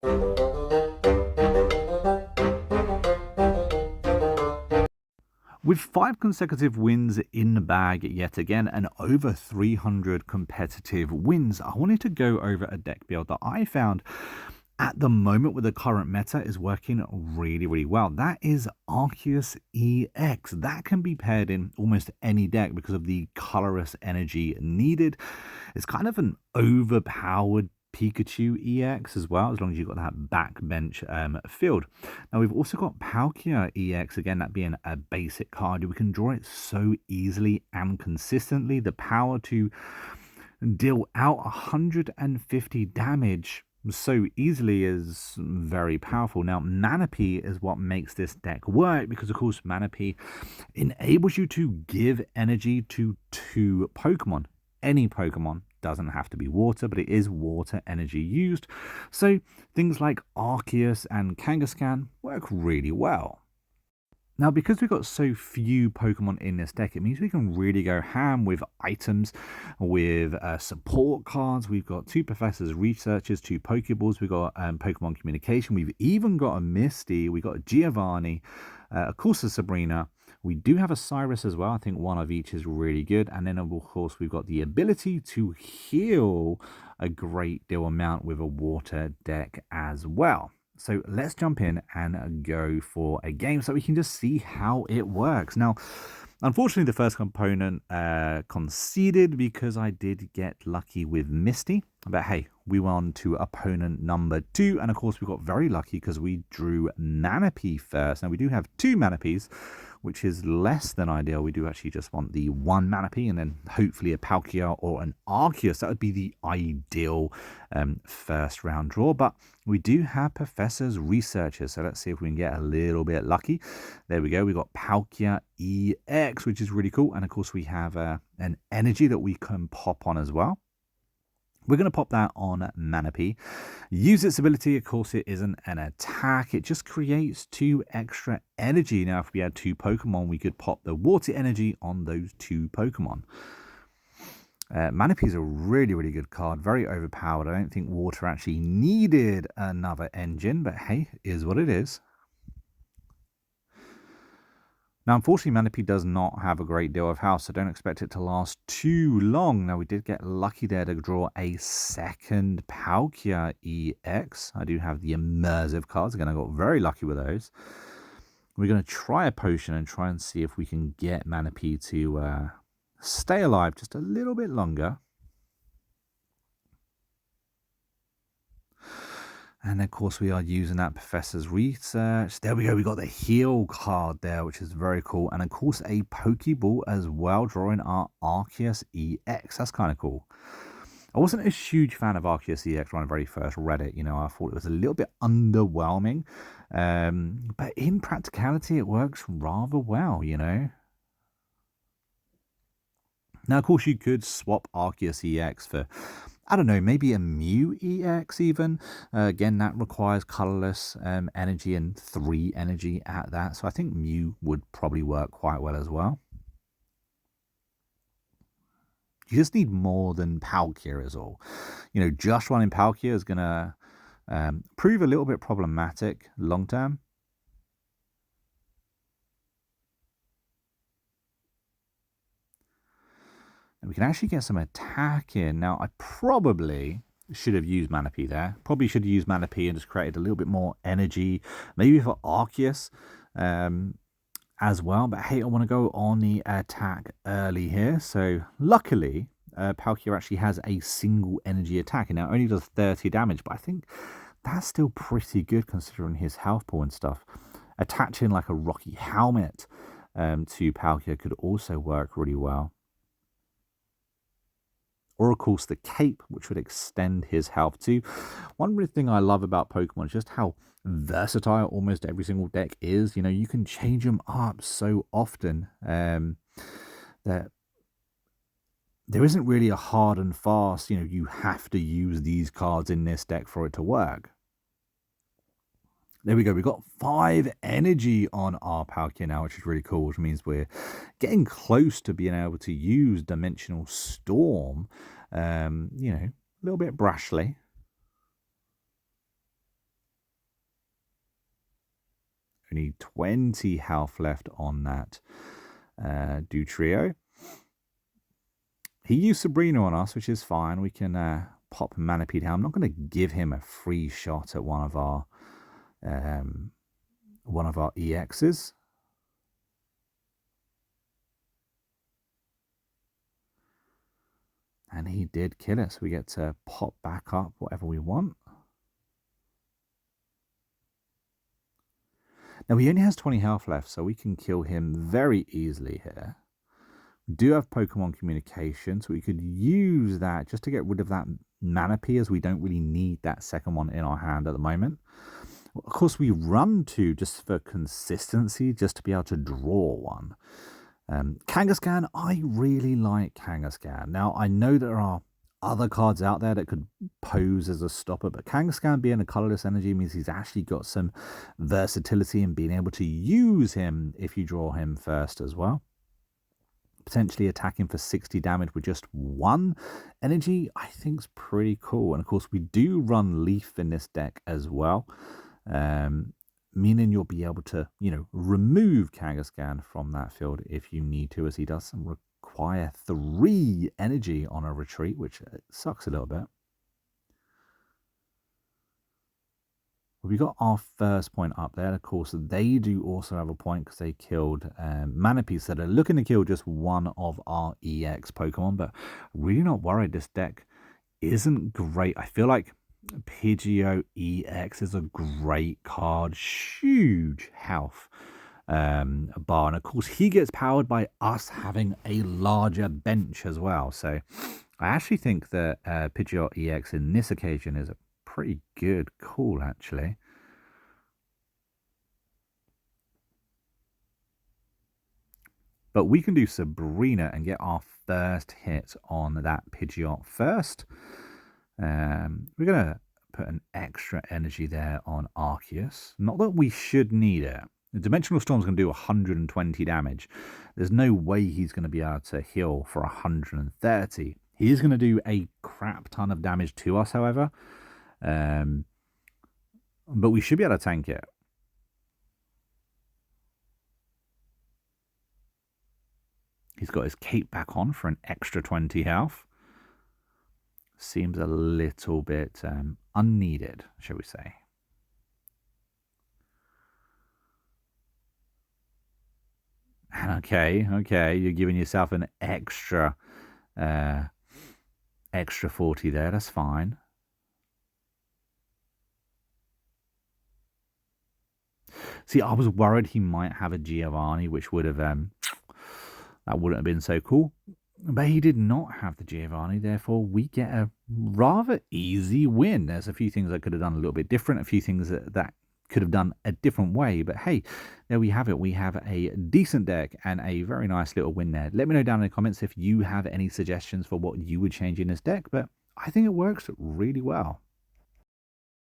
With 5 consecutive wins in the bag yet again and over 300 competitive wins, I wanted to go over a deck build that I found at the moment with the current meta is working really, really well. That is Arceus EX. That can be paired in almost any deck because of the colorless energy needed. It's kind of an overpowered Pikachu EX as well, as long as you've got that backbench field. Now we've also got Palkia EX, again, that being a basic card. We can draw it so easily and consistently. The power to deal out 150 damage so easily is very powerful. Now, Manaphy is what makes this deck work because, of course, Manaphy enables you to give energy to 2 Pokemon. Any Pokemon, doesn't have to be water, but it is water energy used. So things like Arceus and Kangaskhan work really well. Now, because we've got so few Pokemon in this deck, it means we can really go ham with items, with support cards. We've got 2 Professors Researchers, 2 Pokeballs. We've got Pokemon Communication. We've even got a Misty. We've got a Giovanni, of course a Sabrina. We do have a Cyrus as well. I think one of each is really good. And then, of course, we've got the ability to heal a great deal amount with a water deck as well. So let's jump in and go for a game so we can just see how it works. Now, unfortunately, the first component conceded because I did get lucky with Misty. But hey, we won to opponent number 2. And of course, we got very lucky because we drew Manaphy first. Now, we do have 2 Manaphys, which is less than ideal. We do actually just want the 1 Manaphy and then hopefully a Palkia or an Arceus. That would be the ideal first round draw. But we do have Professor's Researchers. So let's see if we can get a little bit lucky. There we go. We got Palkia EX, which is really cool. And of course, we have an energy that we can pop on as well. We're going to pop that on Manaphy. Use its ability. Of course, it isn't an attack. It just creates 2 extra energy. Now, if we had 2 Pokemon, we could pop the water energy on those 2 Pokemon. Manaphy is a really, really good card. Very overpowered. I don't think water actually needed another engine, but hey, is what it is. Now, unfortunately, Manaphy does not have a great deal of health, so don't expect it to last too long. Now, we did get lucky there to draw a second Palkia EX. I do have the immersive cards. Again, I got very lucky with those. We're going to try a potion and try and see if we can get Manaphy to stay alive just a little bit longer. And of course, we are using that Professor's Research. There we go. We got the heal card there, which is very cool. And of course, a Pokeball as well, drawing our Arceus EX. That's kind of cool. I wasn't a huge fan of Arceus EX when I very first read it. You know, I thought it was a little bit underwhelming. But in practicality, it works rather well, you know. Now, of course, you could swap Arceus EX for, I don't know, maybe a Mew EX even. Again, that requires colorless energy and 3 energy at that. So I think Mew would probably work quite well as well. You just need more than Palkia is all. You know, just running Palkia is going to prove a little bit problematic long term. And we can actually get some attack in. Now, I probably should have used Manaphy there. Probably should have used Manaphy and just created a little bit more energy. Maybe for Arceus as well. But hey, I want to go on the attack early here. So luckily, Palkia actually has a single energy attack. And now it only does 30 damage. But I think that's still pretty good considering his health pool and stuff. Attaching like a Rocky Helmet to Palkia could also work really well. Or, of course, the cape, which would extend his health too. One really thing I love about Pokemon is just how versatile almost every single deck is. You know, you can change them up so often that there isn't really a hard and fast, you know, you have to use these cards in this deck for it to work. There we go. We've got 5 energy on our Palkia now, which is really cool, which means we're getting close to being able to use Dimensional Storm, you know, a little bit brashly. Only 20 health left on that Dutrio. He used Sabrina on us, which is fine. We can pop Manapede down. I'm not going to give him a free shot at one of our EXs. And he did kill us. We get to pop back up whatever we want. Now, he only has 20 health left, so we can kill him very easily here. We do have Pokemon Communication, so we could use that just to get rid of that Manaphy, as we don't really need that second one in our hand at the moment. Of course, we run 2 just for consistency, just to be able to draw one. Kangaskhan, I really like Kangaskhan. Now, I know there are other cards out there that could pose as a stopper, but Kangaskhan being a colorless energy means he's actually got some versatility in being able to use him if you draw him first as well. Potentially attacking for 60 damage with just 1 energy, I think is pretty cool. And of course, we do run Leaf in this deck as well. Meaning you'll be able to, remove Kangaskhan from that field if you need to, as he does require 3 energy on a retreat, which sucks a little bit. We got our first point up there. Of course, they do also have a point because they killed Manaphy, so they're looking to kill just one of our EX Pokemon, but really not worried. This deck isn't great. I feel like Pidgeot EX is a great card, huge health bar, and of course he gets powered by us having a larger bench as well. So I actually think that Pidgeot EX in this occasion is a pretty good call, actually. But we can do Sabrina and get our first hit on that Pidgeot first. We're going to put an extra energy there on Arceus. Not that we should need it. The Dimensional Storm's going to do 120 damage. There's no way he's going to be able to heal for 130. He is going to do a crap ton of damage to us, however. But we should be able to tank it. He's got his cape back on for an extra 20 health. Seems a little bit unneeded, shall we say. Okay, you're giving yourself an extra 40 there. That's fine. See, I was worried he might have a Giovanni, which would have that wouldn't have been so cool. But he did not have the Giovanni, therefore we get a rather easy win. There's a few things I could have done a little bit different, a few things that could have done a different way. But hey, there we have it. We have a decent deck and a very nice little win there. Let me know down in the comments if you have any suggestions for what you would change in this deck, but I think it works really well.